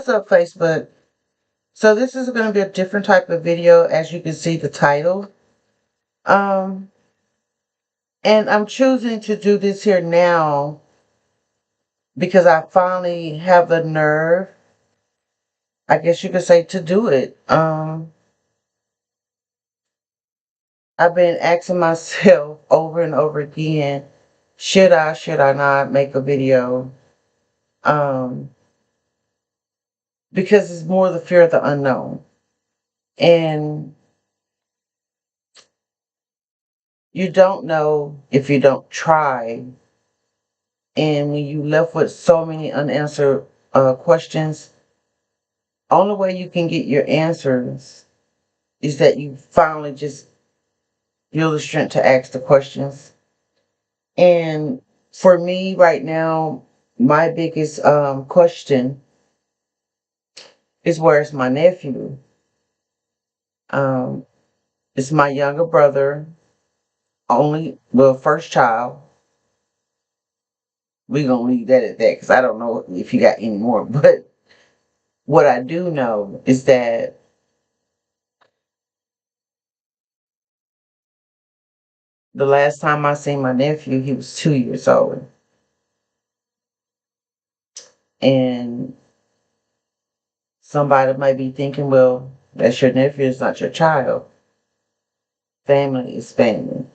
What's up, Facebook? So this is going to be a different type of video, as you can see the title. Um, and I'm choosing to do this here now because I finally have the nerve, I guess you could say, to do it. I've been asking myself over and over again, should I not make a video? Um, because it's more the fear of the unknown. And you don't know if you don't try. And when you left with so many unanswered questions, only way you can get your answers is that you finally just feel the strength to ask the questions. And for me right now, my biggest question is, where's my nephew? Um, it's my younger brother, first child. We're gonna leave that at that because I don't know if you got any more. But what I do know is that the last time I seen my nephew, he was 2 years old. And somebody might be thinking, well, that's your nephew, it's not your child. Family is family.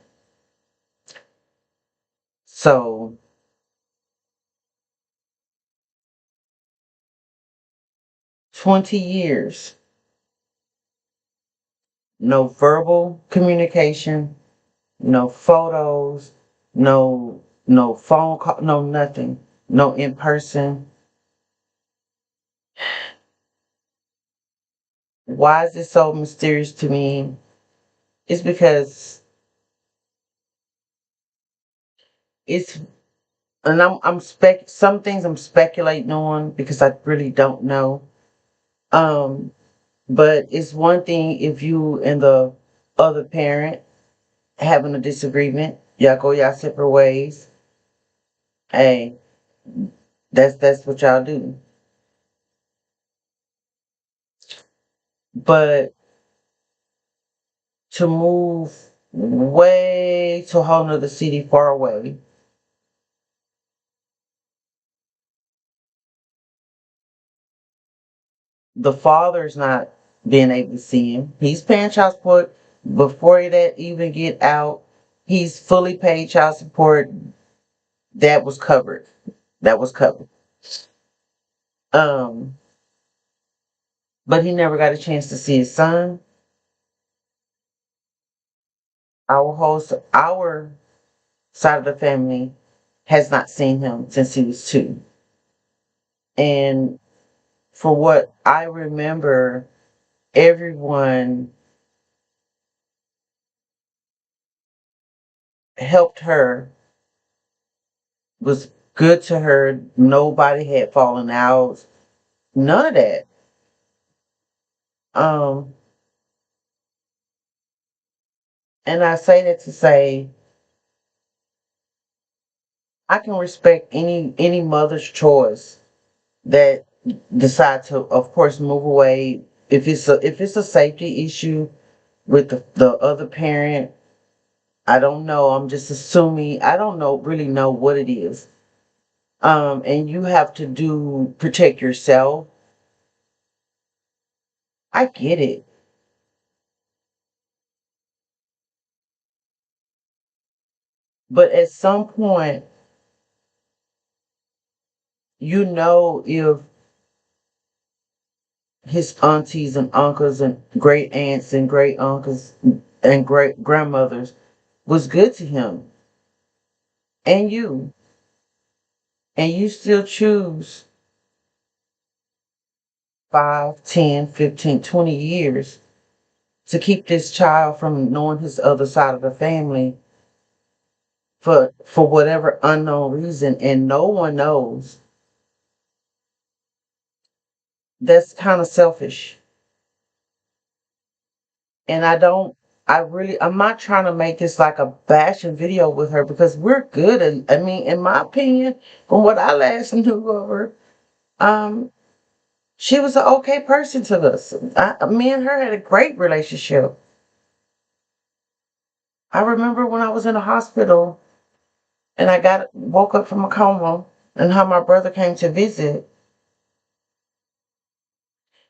So 20 years, no verbal communication, no photos, no phone call, no nothing, no in person. Why is this so mysterious to me? It's because it's and some things I'm speculating on because I really don't know. Um but it's one thing if you and the other parent having a disagreement, y'all go y'all separate ways. Hey, that's what y'all do. But to move way to a whole nother city far away, the father's not being able to see him. He's paying child support before that even get out. He's fully paid child support. That was covered. That was covered. Um, but he never got a chance to see his son. Our side of the family has not seen him since he was 2. And for what I remember, everyone helped her, was good to her. Nobody had fallen out. None of that. Um, and I say that to say I can respect any mother's choice that decide to, of course, move away if it's a safety issue with the other parent. I don't know. I'm just assuming. I don't really know what it is. And you have to protect yourself. I get it. But at some point, if his aunties and uncles and great aunts and great uncles and great grandmothers was good to him and you still choose 5, 10, 15, 20 years to keep this child from knowing his other side of the family for whatever unknown reason, and no one knows. That's kind of selfish. And I'm not trying to make this like a bashing video with her because we're good. And I mean, in my opinion, from what I last knew of her, um, She was an okay person to us. Me and her had a great relationship. I remember when I was in the hospital and I got woke up from a coma and how my brother came to visit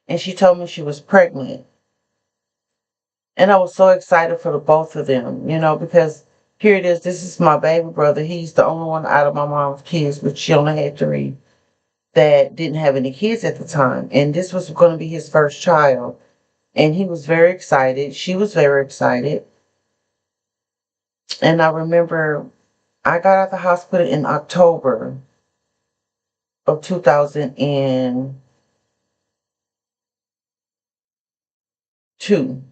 and she told me she was pregnant. And I was so excited for the both of them, because here it is. This is my baby brother. He's the only one out of my mom's kids, which she only had three, that didn't have any kids at the time. And this was going to be his first child. And he was very excited. She was very excited. And I remember I got out of the hospital in October of 2002.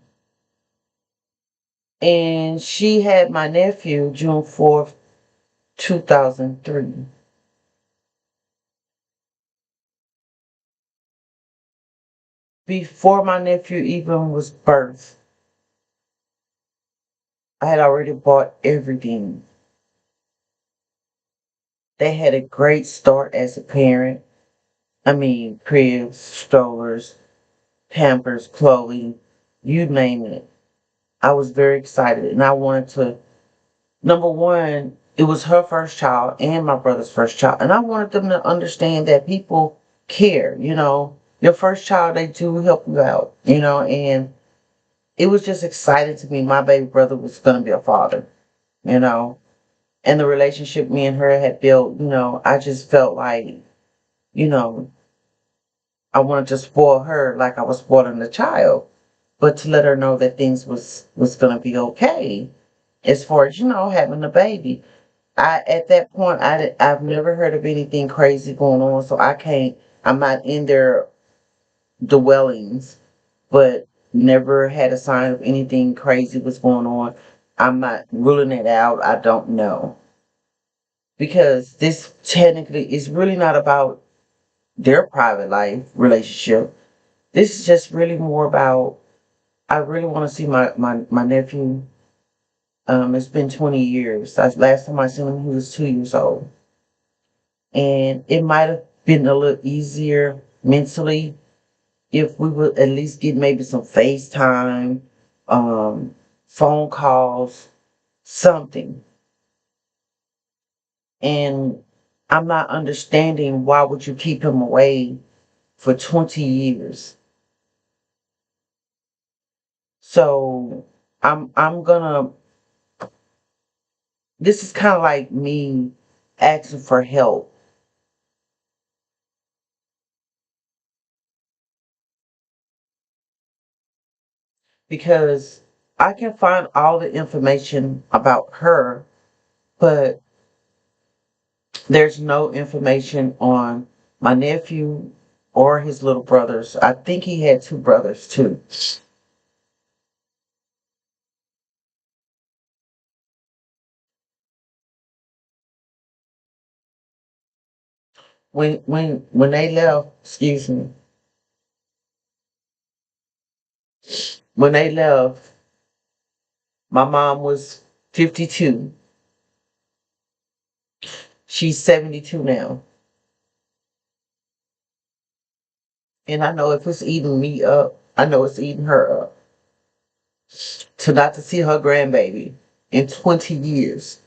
And she had my nephew June 4th, 2003. Before my nephew even was birthed, I had already bought everything. They had a great start as a parent. I mean, cribs, strollers, Pampers, clothing, you name it. I was very excited and I wanted to, number one, it was her first child and my brother's first child. And I wanted them to understand that people care, Your first child, they do help you out, and it was just exciting to me. My baby brother was going to be a father, you know, and the relationship me and her had built, I just felt like, you know, I wanted to spoil her like I was spoiling the child, but to let her know that things was gonna be okay as far as having a baby. I at that point I've never heard of anything crazy going on, so I can't. I'm not in their dwellings, but never had a sign of anything crazy was going on. I'm not ruling it out. I don't know because this technically is really not about their private life relationship. This is just really more about I really want to see my nephew. It's been 20 years. Last time I seen him, he was 2 years old. And it might have been a little easier mentally if we would at least get maybe some FaceTime, um, phone calls, something. And I'm not understanding why would you keep him away for 20 years. So I'm gonna this is kind of like me asking for help because I can find all the information about her, but there's no information on my nephew or his little brothers. I think he had two brothers too. When they left, excuse me, when they left, my mom was 52. She's 72 now. And I know if it's eating me up, I know it's eating her up. To not to see her grandbaby in 20 years.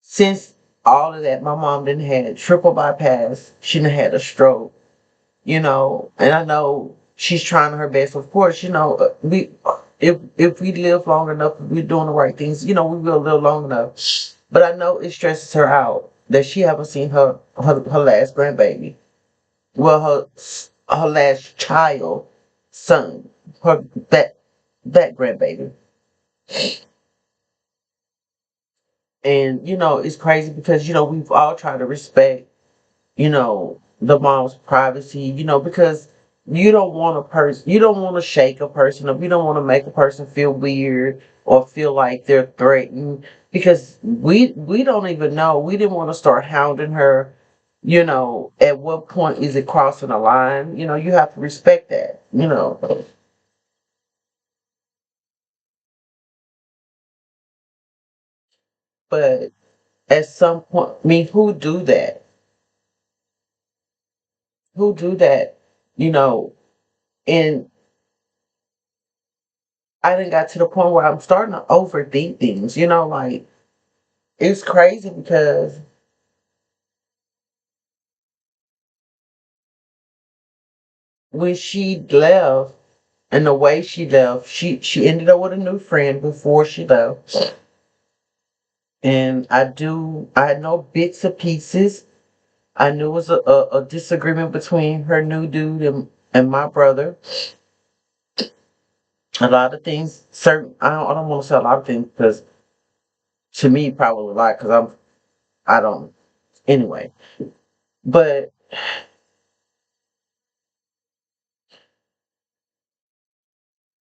Since all of that, my mom didn't had triple bypass. She done had a stroke, and I know she's trying her best. Of course, we if we live long enough, if we're doing the right things, we will live long enough. But I know it stresses her out that she haven't seen her last grandbaby. Well, her last child, son, her that grandbaby. And it's crazy because we've all tried to respect the mom's privacy, because you don't want to shake a person up. You don't want to make a person feel weird or feel like they're threatened because we don't even know. We didn't want to start hounding her, at what point is it crossing a line? You have to respect that. But at some point, I mean, who do that? who do that, you know, and I didn't got to the point where I'm starting to overthink things, like it's crazy because when she left and the way she left, she ended up with a new friend before she left. And I know bits and pieces. I knew it was a disagreement between her new dude and my brother. A lot of things, certain, I don't want to say a lot of things because to me, probably a lot because I don't, anyway. But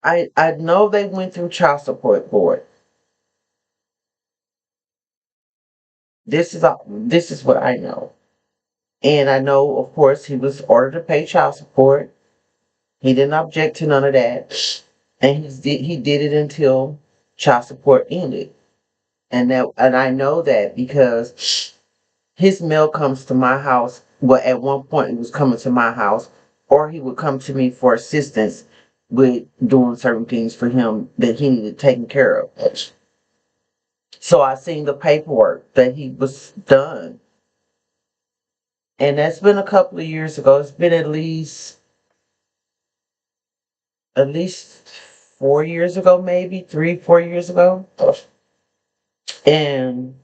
I know they went through child support board. This is what I know. And I know, of course, he was ordered to pay child support. He didn't object to none of that. And he did it until child support ended. And I know that because his mail comes to my house. Well, at one point it was coming to my house, or he would come to me for assistance with doing certain things for him that he needed taken care of. So I seen the paperwork that he was done. And that's been a couple of years ago. It's been at least 4 years ago, maybe 3, 4 years ago. And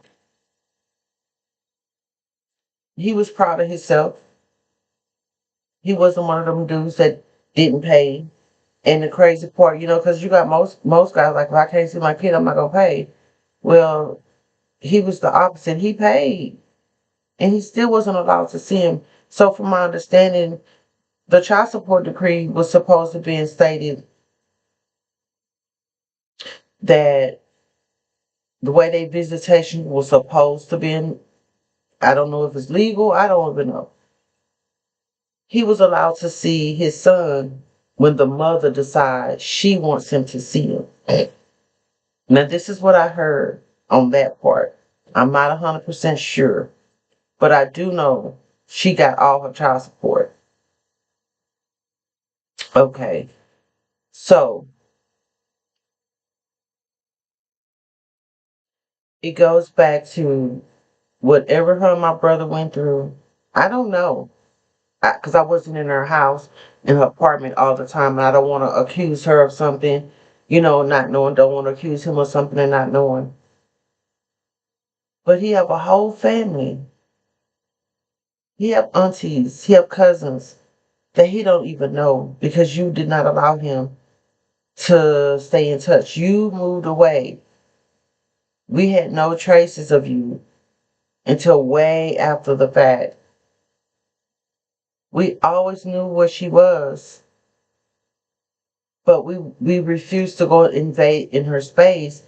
he was proud of himself. He wasn't one of them dudes that didn't pay. And the crazy part, because you got most guys like, if I can't see my kid, I'm not gonna pay. Well, he was the opposite. He paid, and he still wasn't allowed to see him. So, from my understanding, the child support decree was supposed to be instated that the way they visitation was supposed to be in. I don't know if it's legal. I don't even know. He was allowed to see his son when the mother decides she wants him to see him. Now, this is what I heard on that part. I'm not 100% sure, but I do know she got all her child support. Okay, so it goes back to whatever her and my brother went through. I don't know, because I wasn't in her house, in her apartment all the time, and I don't want to accuse her of something, not knowing, don't want to accuse him of something and not knowing. But he have a whole family. He have aunties, he have cousins that he don't even know because you did not allow him to stay in touch. You moved away. We had no traces of you until way after the fact. We always knew where she was, but we refused to go invade in her space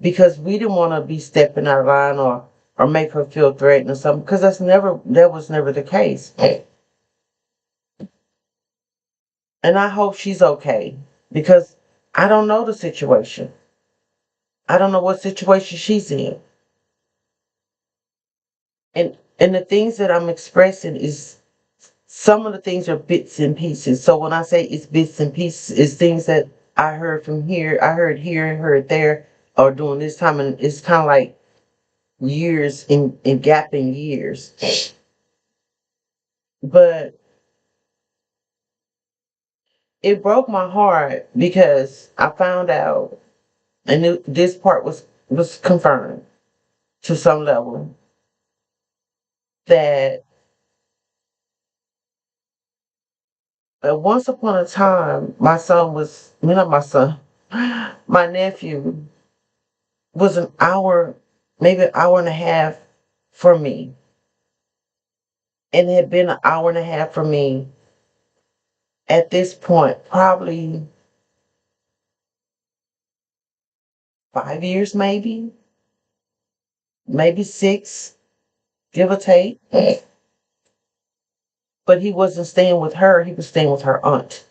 because we didn't want to be stepping out of line or make her feel threatened or something because that was never the case. And I hope she's okay because I don't know the situation. I don't know what situation she's in. And the things that I'm expressing is some of the things are bits and pieces. So when I say it's bits and pieces, it's things that I heard from here, I heard here and heard there, or during this time, and it's kind of like years in gap in years. But it broke my heart because I found out, and this part was confirmed to some level that once upon a time, my son was, not my son, my nephew was an hour, maybe an hour and a half from me. And it had been an hour and a half from me at this point, probably 5 years, maybe 6, give or take. But he wasn't staying with her, he was staying with her aunt.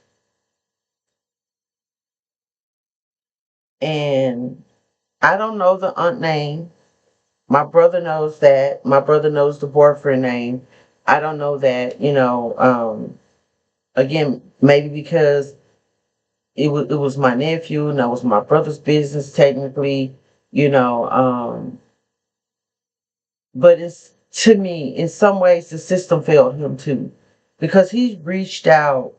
And I don't know the aunt name. My brother knows that. My brother knows the boyfriend name. I don't know that, again, maybe because it was my nephew and that was my brother's business technically, you know, but it's to me, in some ways the system failed him too. Because he reached out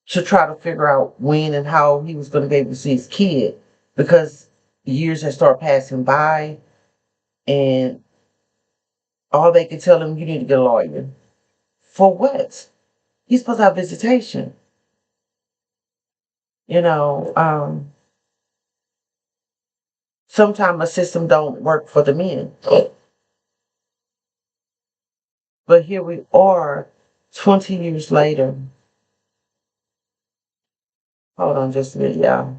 to try to figure out when and how he was going to be able to see his kid because years had started passing by and all they could tell him, you need to get a lawyer. For what? He's supposed to have visitation. You know, sometimes a system don't work for the men. But here we are 20 years later. Hold on just a minute, y'all.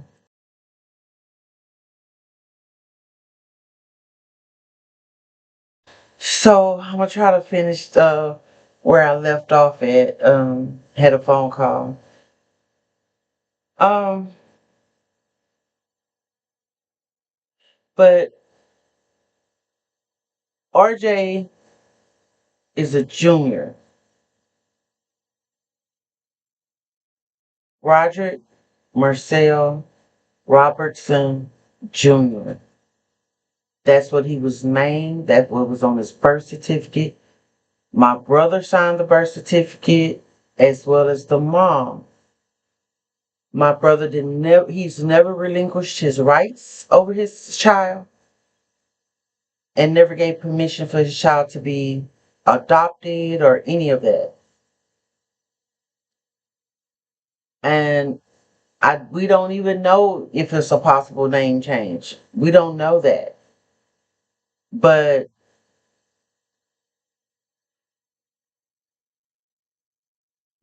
So I'm gonna try to finish where I left off at. Had a phone call. Um, but RJ is a junior. Roderick Marcel Robertson Jr. That's what he was named. That's what was on his birth certificate. My brother signed the birth certificate as well as the mom. My brother didn't never he's never relinquished his rights over his child and never gave permission for his child to be adopted or any of that. And we don't even know if it's a possible name change. We don't know that. But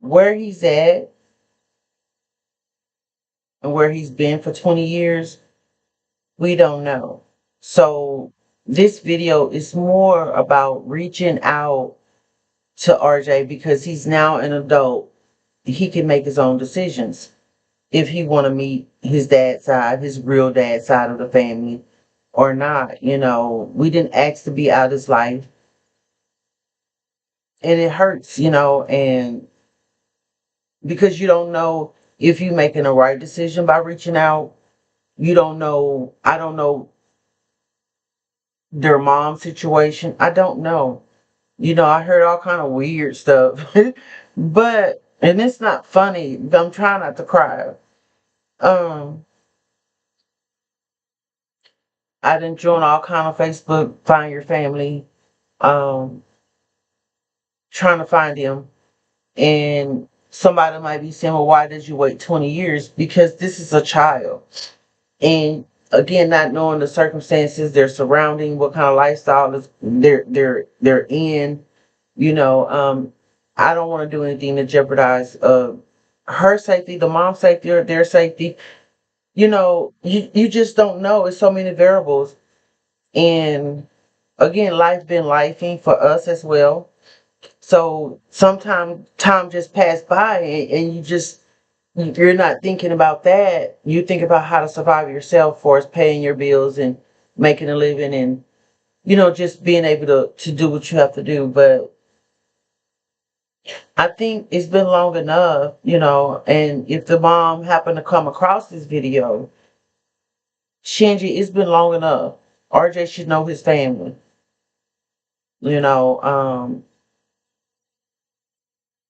where he's at and where he's been for 20 years, we don't know. So this video is more about reaching out to RJ because he's now an adult. He can make his own decisions if he want to meet his dad's side, his real dad's side of the family or not. We didn't ask to be out of his life and it hurts, and because you don't know if you're making the right decision by reaching out. You don't know. I don't know their mom situation. I don't know. I heard all kind of weird stuff. But and it's not funny. I'm trying not to cry. Um, I didn't join all kind of Facebook find your family, um, trying to find him. And somebody might be saying, well, why did you wait 20 years? Because this is a child. And again, not knowing the circumstances, their surrounding, what kind of lifestyle is they're in, you know, um, I don't want to do anything to jeopardize her safety, the mom's safety, or their safety. You just don't know. It's so many variables. And again, life been lifing for us as well. So sometimes time just passed by and you're not thinking about that. You think about how to survive yourself for as paying your bills and making a living and, just being able to do what you have to do. But I think it's been long enough, and if the mom happened to come across this video, Shinji, it's been long enough. RJ should know his family. You know, um,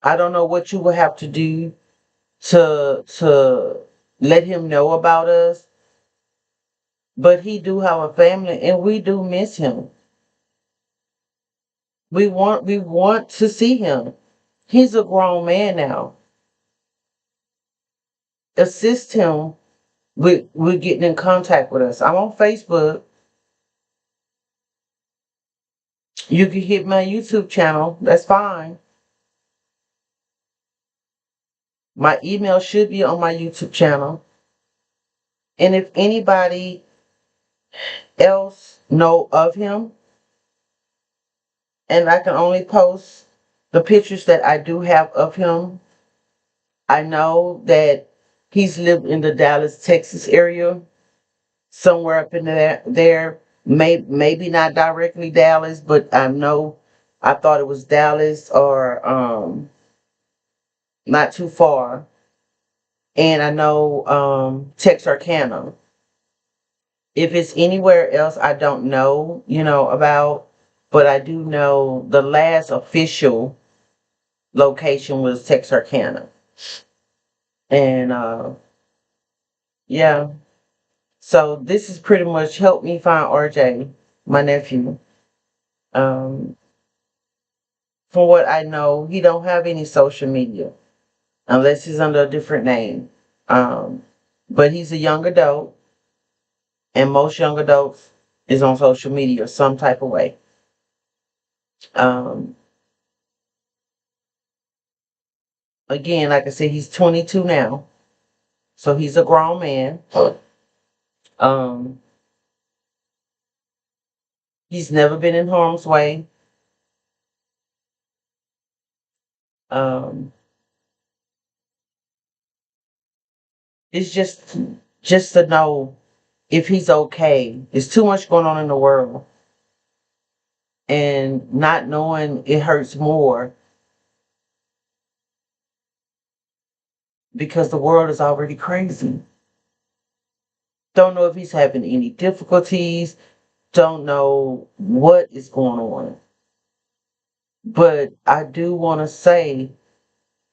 I don't know what you will have to do to let him know about us, but he do have a family and we do miss him. We want to see him. He's a grown man now. Assist him with getting in contact with us. I'm on Facebook. You can hit my YouTube channel. That's fine. My email should be on my YouTube channel. And if anybody else know of him, and I can only post the pictures that I do have of him. I know that he's lived in the Dallas, Texas area, somewhere up in there. Maybe not directly Dallas, but I thought it was Dallas or not too far. And I know Texarkana. If it's anywhere else, I don't know, about, but I do know the last official location was Texarkana. And yeah, so this has pretty much helped me find RJ, my nephew. Um, from what I know, he don't have any social media unless he's under a different name. Um, but he's a young adult, and most young adults is on social media some type of way. Um, again, like I said, he's 22 now, so he's a grown man. Um, he's never been in harm's way. Um, it's just to know if he's okay. There's too much going on in the world, and not knowing it hurts more because the world is already crazy. Don't know if he's having any difficulties. Don't know what is going on. But I do want to say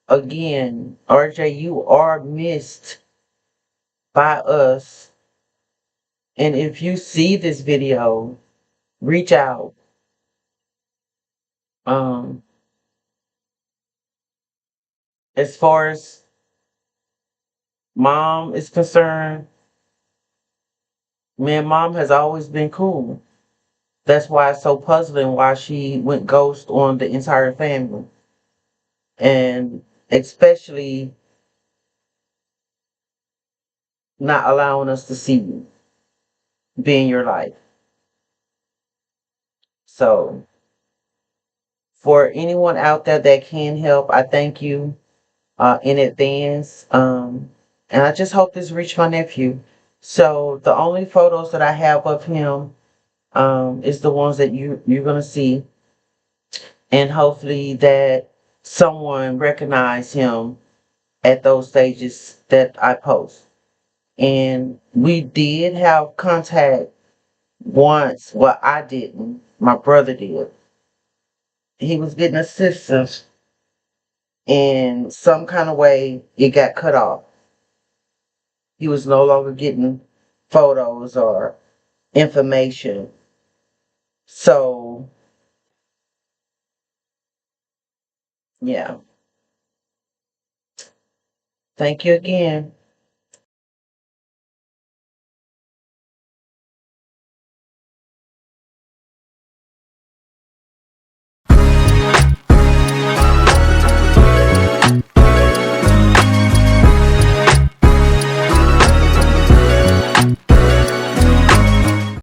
again, RJ, you are missed by us. And if you see this video, reach out. Um, as far as mom is concerned, me and mom has always been cool. That's why it's so puzzling why she went ghost on the entire family. And especially not allowing us to see you, be in your life. So for anyone out there that can help, I thank you in advance. And I just hope this reached my nephew. So the only photos that I have of him is the ones that you're gonna see, and hopefully that someone recognize him at those stages that I post. And we did have contact once. Well, I didn't. My brother did. He was getting assistance in some kind of way. It got cut off. He was no longer getting photos or information. So, yeah. Thank you again.